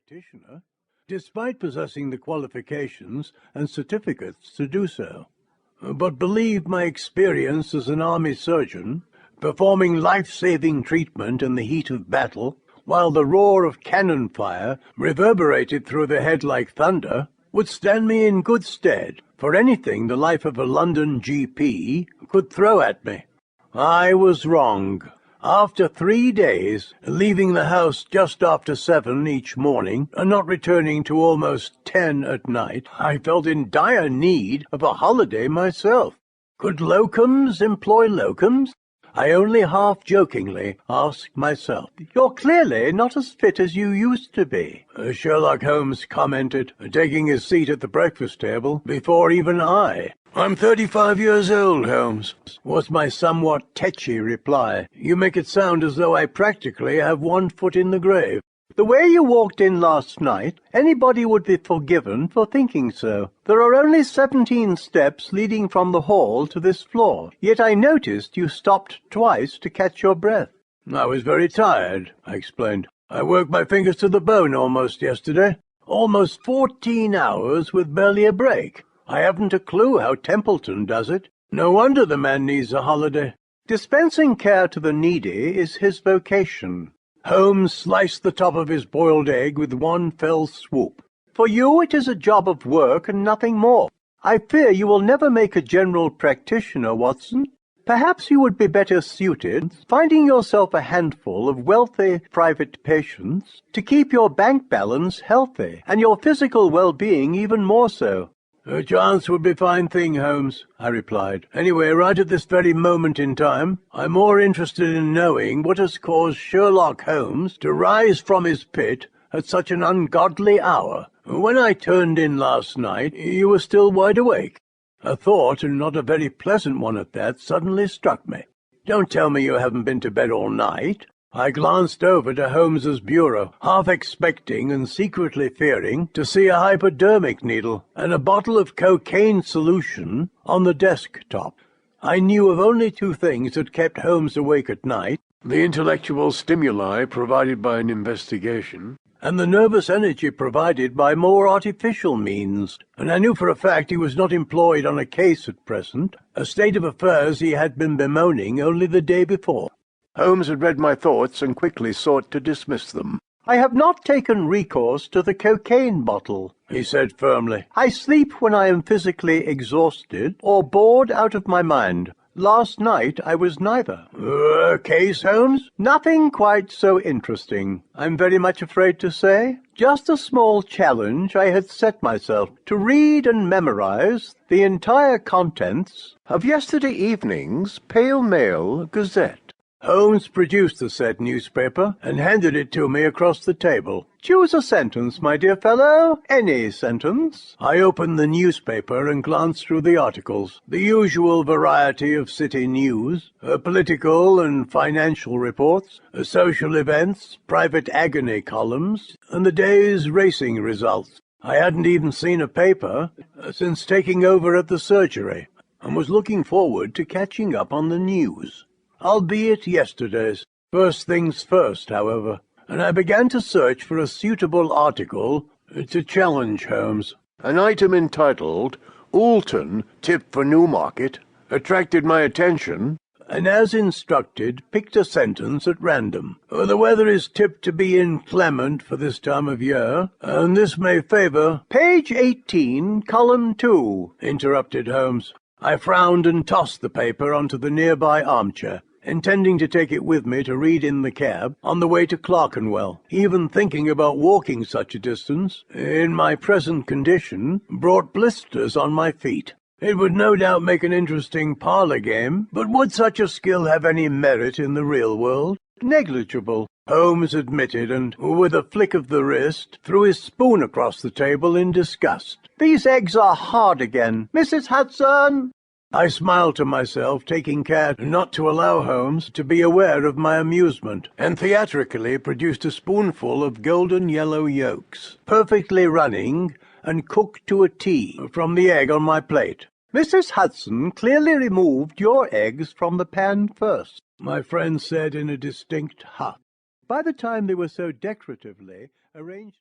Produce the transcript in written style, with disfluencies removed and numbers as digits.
practitioner, despite possessing the qualifications and certificates to do so. But believe my experience as an army surgeon, performing life-saving treatment in the heat of battle, while the roar of cannon fire reverberated through the head like thunder, would stand me in good stead for anything the life of a London GP could throw at me. I was wrong. After 3 days, leaving the house just after 7 each morning, and not returning to almost 10 at night, I felt in dire need of a holiday myself. Could locums employ locums? I only half-jokingly asked myself. "You're clearly not as fit as you used to be," Sherlock Holmes commented, taking his seat at the breakfast table before even "I'm 35 years old, Holmes," was my somewhat tetchy reply. "You make it sound as though I practically have 1 foot in the grave." "The way you walked in last night, anybody would be forgiven for thinking so. There are only 17 steps leading from the hall to this floor, yet I noticed you stopped twice to catch your breath." "I was very tired," I explained. "I worked my fingers to the bone almost yesterday. Almost 14 hours with barely a break. I haven't a clue how Templeton does it. No wonder the man needs a holiday." "Dispensing care to the needy is his vocation." Holmes sliced the top of his boiled egg with one fell swoop. "For you it is a job of work and nothing more. I fear you will never make a general practitioner, Watson. Perhaps you would be better suited, finding yourself a handful of wealthy private patients, to keep your bank balance healthy, and your physical well-being even more so." "A chance would be a fine thing, Holmes," I replied. "Anyway, right at this very moment in time, I'm more interested in knowing what has caused Sherlock Holmes to rise from his pit at such an ungodly hour. When I turned in last night, you were still wide awake." A thought, and not a very pleasant one at that, suddenly struck me. "Don't tell me you haven't been to bed all night." I glanced over to Holmes's bureau, half expecting and secretly fearing to see a hypodermic needle and a bottle of cocaine solution on the desk top. I knew of only 2 things that kept Holmes awake at night: the intellectual stimuli provided by an investigation, and the nervous energy provided by more artificial means, and I knew for a fact he was not employed on a case at present, a state of affairs he had been bemoaning only the day before. Holmes had read my thoughts and quickly sought to dismiss them. "I have not taken recourse to the cocaine bottle," he said firmly. "I sleep when I am physically exhausted or bored out of my mind. Last night I was neither." "Case, Holmes?" "Nothing quite so interesting, I'm very much afraid to say. Just a small challenge I had set myself, to read and memorize the entire contents of yesterday evening's Pale Mail Gazette." Holmes produced the said newspaper and handed it to me across the table. "Choose a sentence, my dear fellow. Any sentence." I opened the newspaper and glanced through the articles. The usual variety of city news, political and financial reports, social events, private agony columns, and the day's racing results. I hadn't even seen a paper since taking over at the surgery, and was looking forward to catching up on the news. Albeit yesterday's. First things first, however, and I began to search for a suitable article to challenge Holmes. An item entitled, "Oulton Tip for Newmarket," attracted my attention, and as instructed, picked a sentence at random. "The weather is tipped to be inclement for this time of year, and this may favour—" "Page 18, column 2, interrupted Holmes. I frowned and tossed the paper onto the nearby armchair, intending to take it with me to read in the cab on the way to Clerkenwell. Even thinking about walking such a distance, in my present condition, brought blisters on my feet. It would no doubt make an interesting parlour game, but would such a skill have any merit in the real world? Negligible, Holmes admitted, and, with a flick of the wrist, threw his spoon across the table in disgust. "These eggs are hard again. Mrs. Hudson!" I smiled to myself, taking care not to allow Holmes to be aware of my amusement, and theatrically produced a spoonful of golden yellow yolks, perfectly running and cooked to a T, from the egg on my plate. "Mrs. Hudson clearly removed your eggs from the pan first," my friend said in a distinct huff. By the time they were so decoratively arranged